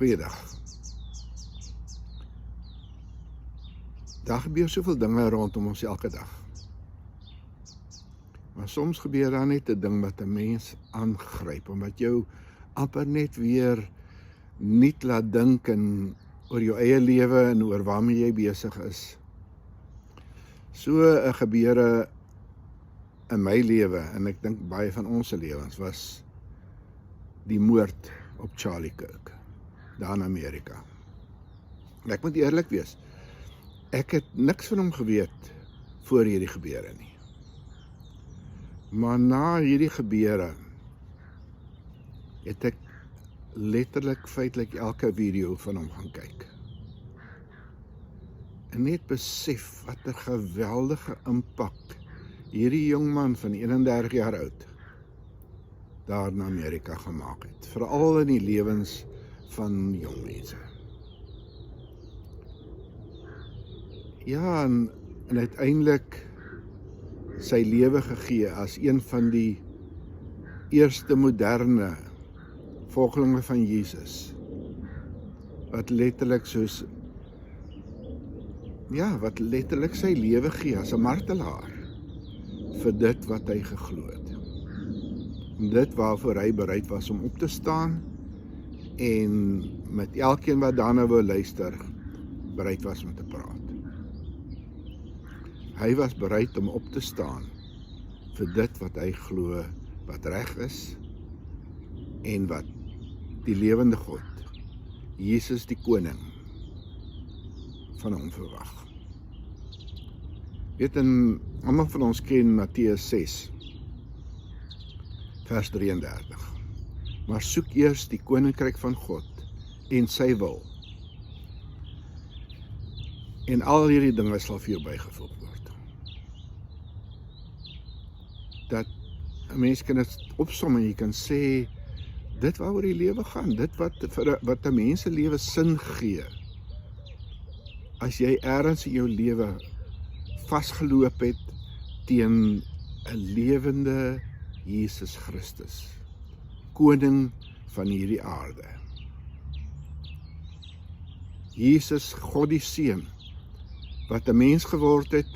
Goeiedag. Daar gebeur soveel dinge rondom ons elke dag. Maar soms gebeur daar net 'n ding wat 'n mens aangryp, en wat jou amper net weer niet laat dink oor jou eie lewe en oor waarmee jy besig is. So 'n gebeure in my lewe, en ek dink baie van ons lewens, was die moord op Charlie Kirk, daar in Amerika. En ek moet eerlik wees, ek het niks van hom geweet voor hierdie gebeure nie. Maar na hierdie gebeure het ek letterlik feitelik elke video van hom gaan kyk. En net besef wat 'n geweldige impak hierdie jongman van 31 jaar oud daar in Amerika gemaak het, veral in die lewens van jong mense. Ja, en uiteindelik sy lewe gegee as een van die eerste moderne volgelinge van Jesus, wat letterlik sy lewe gee as 'n martelaar vir dit wat hy geglo het. En dit waarvoor hy bereid was om op te staan en met elkeen wat daarna wou luister, bereid was om te praat. Hy was bereid om op te staan vir dit wat hy glo wat reg is en wat die lewende God, Jesus die koning, van hom verwag. Weet, almal van ons ken Matteus 6, vers 33. Maar soek eers die koninkryk van God en sy wil, en al hierdie dinge sal vir jou bygevoeg word. Dat 'n mens kan dit opsom en jy kan sê, dit waaroor die lewe gaan, dit wat 'n mens se lewe sin gee. As jy ergens in jou lewe vasgeloop het teen 'n lewende Jesus Christus, koning van hierdie aarde. Jesus, God die Seun, wat 'n mens geword het,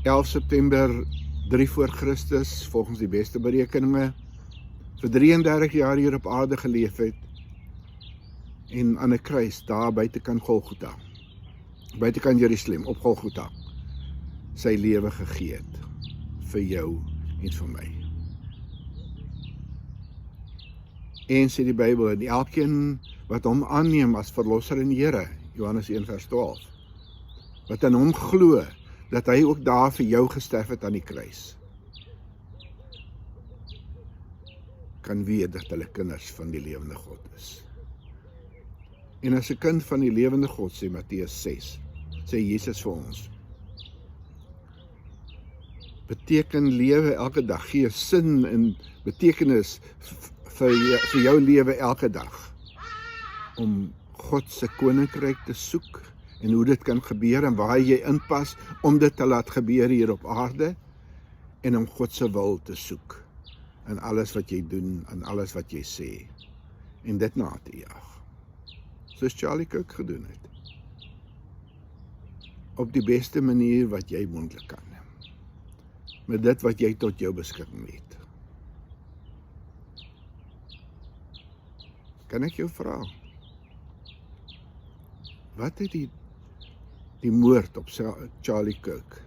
11 September 3 voor Christus, volgens die beste berekeninge, vir 33 jaar hier op aarde geleef het, en aan 'n kruis, daar buitekant Golgotha, buitekant Jerusalem, op Golgotha, sy lewe gegee het, vir jou en vir my. En sê die Bybel, en elkeen wat hom aanneem as verlosser en Here, Johannes 1 vers 12, wat aan hom glo, dat hy ook daar vir jou gesterf het aan die kruis, kan weet dat hulle kinders van die lewende God is. En as 'n kind van die lewende God, sê Matteus 6, sê Jesus vir ons, beteken lewe elke dag, gee sin en betekenis vir jou lewe elke dag, om God se koninkryk te soek, en hoe dit kan gebeur, en waar jy inpas, om dit te laat gebeur hier op aarde, en om God se wil te soek, in alles wat jy doen, en alles wat jy sê, en dit na te jaag, soos Charlie Kirk gedoen het, op die beste manier wat jy moontlik kan, met dit wat jy tot jou beskikking het. Kan ek jou vra, wat het die moord op Charlie Kirk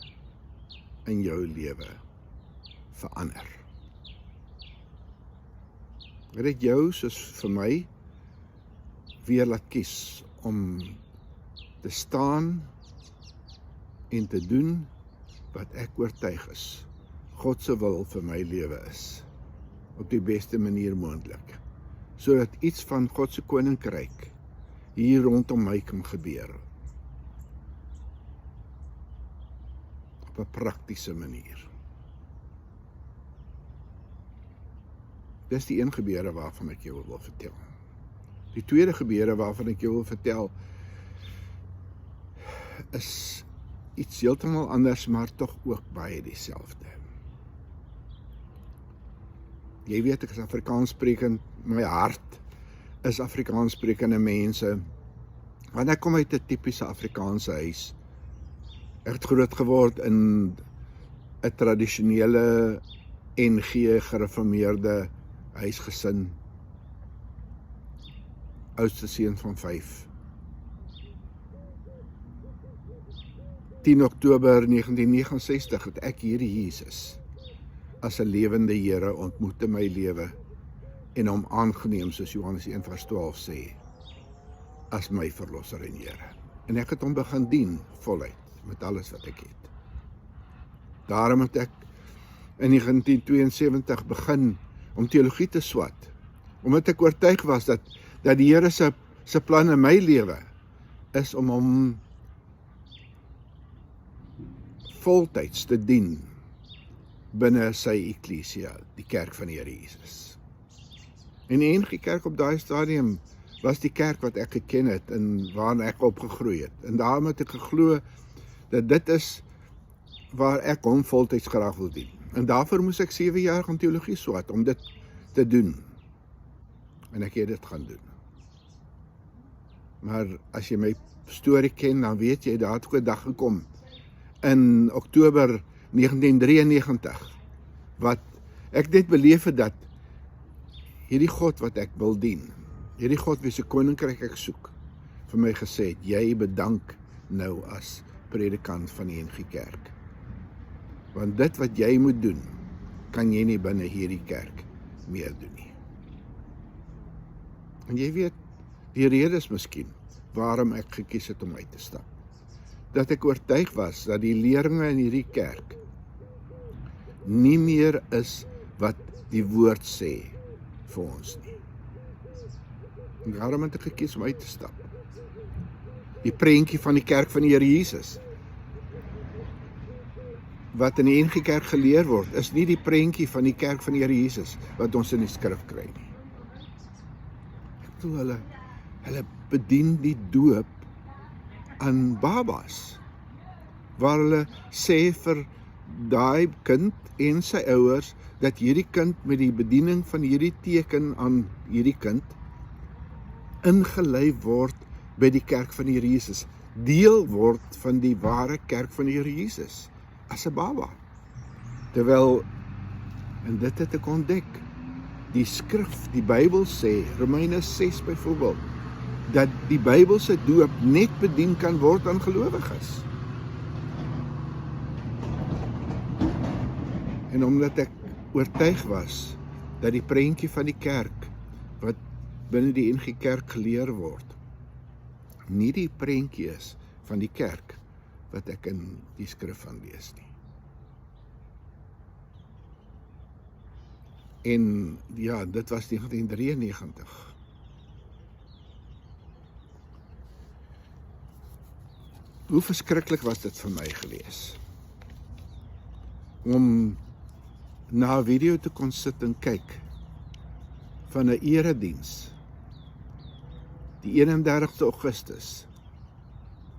in jou lewe verander? Het dit jou, soos vir my, weer laat kies om te staan en te doen wat ek oortuig is, God se wil vir my lewe is, op die beste manier moontlik, sodat iets van God se koninkryk hier rondom my kan gebeur, op 'n praktiese manier. Dis die een gebeure waarvan ek jou wil vertel. Die tweede gebeure waarvan ek jou wil vertel, is iets heeltemal anders, maar tog ook baie dieselfde. Jy weet, ek is Afrikaans sprekend, my hart is Afrikaans sprekende mense, want ek kom uit 'n tipiese Afrikaanse huis. Ek het groot geword in 'n tradisionele NG gereformeerde huisgesin. Oudste seun van 5. 10 Oktober 1969 het ek hierdie Jesus as 'n lewende Here ontmoet in my lewe en hom aangeneem, soos Johannes 1:12 sê, as my verlosser en Here. En ek het hom begin dien voluit met alles wat ek het. Daarom het ek in 1972 begin om teologie te swat, omdat ek oortuig was dat die Here se plan in my lewe is om hom voltyds te dien binne sy eklesia, die kerk van die Here Jesus. En die NG Kerk op daai stadium was die kerk wat ek geken het en waarin ek opgegroei het. En daarom het ek geglo dat dit is waar ek hom voltyds graag wil dien. En daarvoor moes ek 7 jaar gaan teologie swat om dit te doen. En ek het dit gaan doen. Maar as jy my storie ken, dan weet jy, daar het ook 'n dag gekom in Oktober 1993, wat ek net beleef het dat hierdie God wat ek wil dien, hierdie God wie se koninkryk ek soek, vir my gesê het, jy bedank nou as predikant van die NG Kerk. Want dit wat jy moet doen, kan jy nie binne hierdie kerk meer doen nie. En jy weet, die rede is miskien waarom ek gekies het om uit te stap. Dat ek oortuig was dat die leringe in hierdie kerk nie meer is wat die woord sê vir ons nie. En daarom het ek gekies om uit te stap. Die prentjie van die kerk van die Here Jesus, wat in die NG Kerk geleer word, is nie die prentjie van die kerk van die Here Jesus, wat ons in die skrif kry nie. Ek bedoel, hulle bedien die doop aan babas, waar hulle sê vir daai kind en sy ouers, dat hierdie kind met die bediening van hierdie teken aan hierdie kind, ingelei word by die kerk van die Here Jesus, deel word van die ware kerk van die Here Jesus, as 'n baba. Terwyl, en dit het ek ontdek, die skrif, die Bybel sê, Romeine 6 byvoorbeeld, dat die Bybelse doop net bedien kan word aan gelowiges. En omdat ek oortuig was, dat die prentjie van die kerk, wat binne die NG Kerk geleer word, nie die prentjie is van die kerk, wat ek in die skrif van lees nie. En ja, dit was 1993. Hoe verskriklik was dit vir my gewees, om na 'n video te kon sit en kyk, van 'n erediens, die 31 Augustus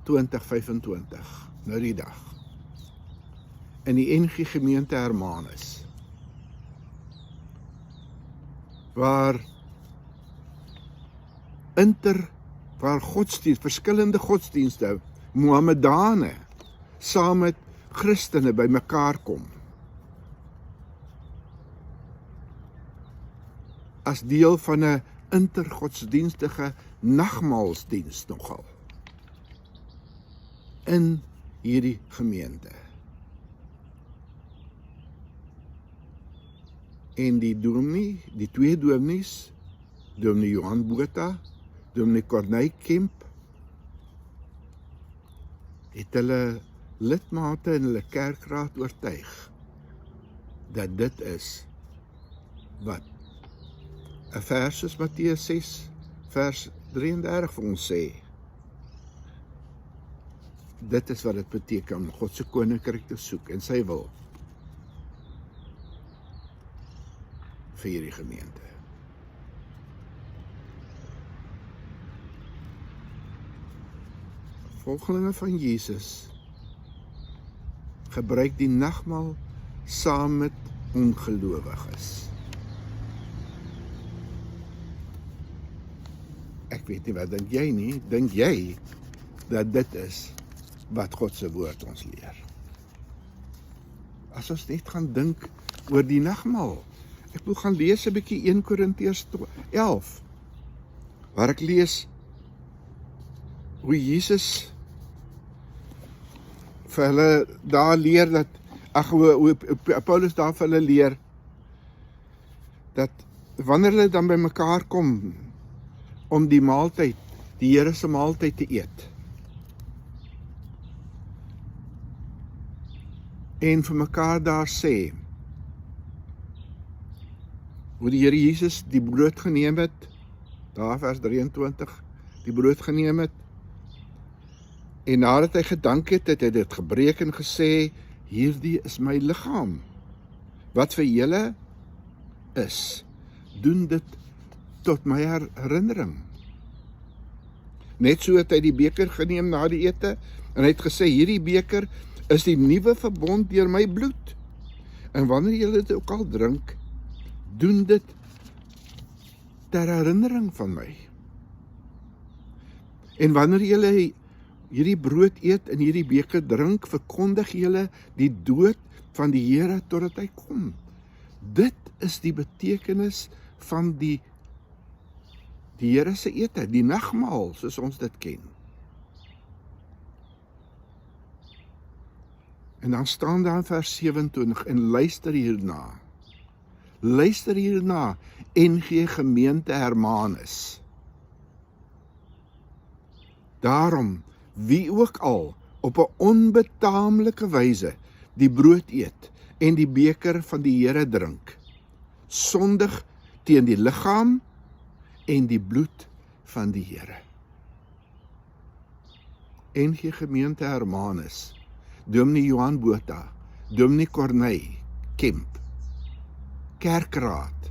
2025, nou die dag, in die NG Gemeente Hermanus, waar godsdienst, verskillende godsdienste, Mohammedane, saam met Christene by mekaar kom, as deel van 'n intergodsdienstige nagmaalsdiens nogal, in hierdie gemeente. En die dominee, die twee dominees, dominee Johan Botha, dominee Corneille Kemp, het hulle lidmate in hulle kerkraad oortuig, dat dit is wat 'n vers soos Matteus 6, vers 33 vir ons sê. Dit is wat dit beteken om God se koninkryk te soek en sy wil vir hierdie gemeente. Volgelinge van Jesus gebruik die nagmaal saam met ongelowiges. Ek weet nie wat dink jy nie. Dink jy dat dit is wat God se woord ons leer? As ons net gaan dink oor die nagmaal. Ek wil gaan lees 'n bietjie 1 Korintiërs 11, waar ek lees hoe Jesus vir hulle daar leer dat, hoe Paulus daar vir hulle leer, dat wanneer hulle dan by mekaar kom om die maaltyd, die Here se maaltyd te eet, en vir mekaar daar sê, hoe die Here Jesus die brood geneem het, daar vers 23, die brood geneem het, en nadat hy gedank het, het hy dit gebreek en gesê, hierdie is my liggaam, wat vir julle is, doen dit tot my herinnering. Net so het hy die beker geneem na die ete, en hy het gesê, hierdie beker is die nuwe verbond deur my bloed, en wanneer julle dit ook al drink, doen dit ter herinnering van my. En wanneer julle hierdie brood eet en hierdie beker drink, verkondig julle die dood van die Here totdat hy kom. Dit is die betekenis van die Here se ete, die nagmaal, soos ons dit ken. En dan staan daar in vers 27, en luister hierna. Luister hierna, NG Gemeente Hermanus. Daarom, wie ook al op 'n onbetaamlike wyse die brood eet en die beker van die Here drink, sondig teen die liggaam en die bloed van die Here. NG Gemeente Hermanus, Dominee Johan Botha, Dominee Corneille Kemp, kerkraad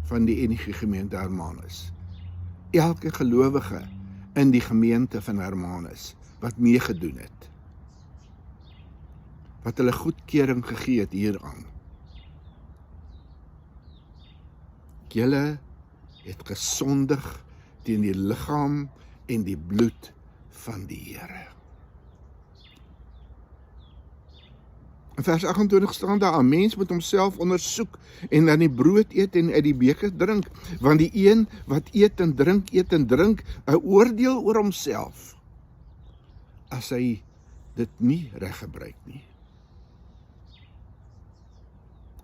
van die NG Gemeente Hermanus, elke gelowige in die gemeente van Hermanus, wat meegedoen het, wat hulle goedkeuring gegee het hieraan. Julle het gesondig teen die liggaam en die bloed van die Here. In vers 28 staan daar, 'n mens moet homself ondersoek en dan die brood eet en uit die beker drink, want die een wat eet en drink, 'n oordeel oor homself, as hy dit nie reg gebruik nie.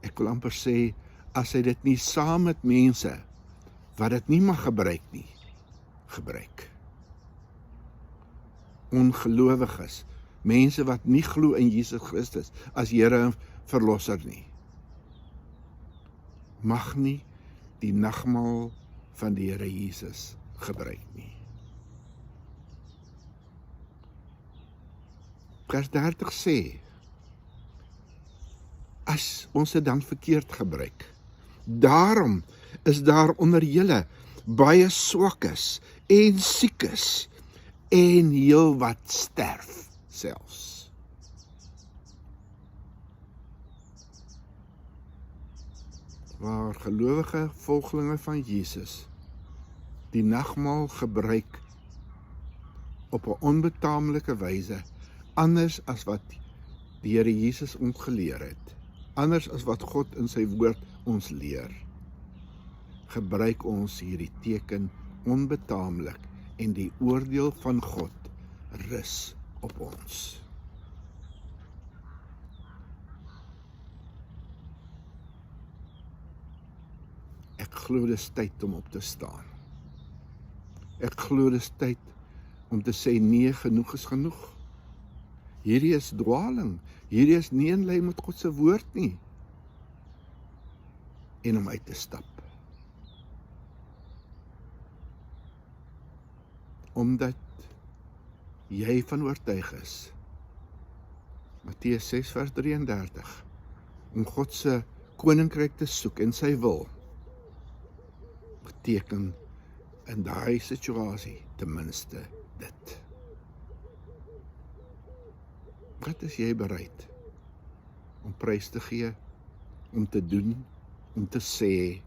Ek wil amper sê, as hy dit nie saam met mense, wat dit nie mag gebruik nie, gebruik. Ongelowiges, mense wat nie glo in Jesus Christus as Here en Verlosser nie, mag nie die nagmaal van die Here Jesus gebruik nie. Vers 30 sê, as ons dit dan verkeerd gebruik, daarom is daar onder julle baie swakkes en siekes en heel wat sterf selfs. Waar gelowige volgelinge van Jesus die nagmaal gebruik op 'n onbetaamlike wyse, anders as wat die Here Jesus ons geleer het, anders as wat God in sy woord ons leer, gebruik ons hierdie teken onbetaamlik en die oordeel van God rus op ons. Ek glo dis tyd om op te staan. Ek glo dis tyd om te sê nee, genoeg is genoeg. Hierdie is dwaling, hierdie is nie in lyn met God se woord nie. En om uit te stap. Omdat jy van oortuig is, Matteus 6 vers 33, om God se koninkryk te soek en sy wil, beteken in daai situasie ten minste dit. Wat is jy bereid om prys te gee, om te doen, om te sê,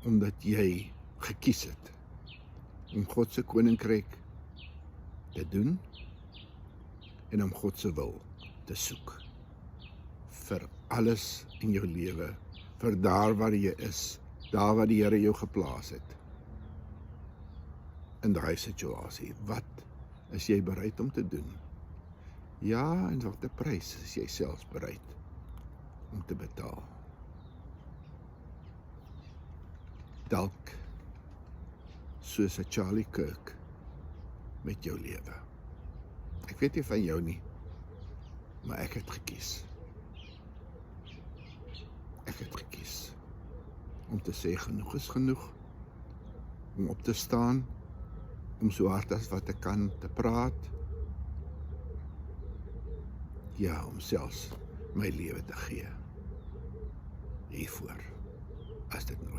omdat jy gekies het om God se koninkryk te doen en om God se wil te soek vir alles in jou lewe, vir daar waar jy is, daar waar die Here jou geplaas het, in daai situasie. Wat is jy bereid om te doen? Ja, en wat 'n prys is jy selfs bereid om te betaal? Dalk soos 'n Charlie Kirk met jou lewe. Ek weet nie van jou nie, maar ek het gekies. Ek het gekies om te sê genoeg is genoeg, om op te staan, om so hard as wat ek kan te praat, ja, om selfs my lewe te gee hiervoor, as dit nodig is.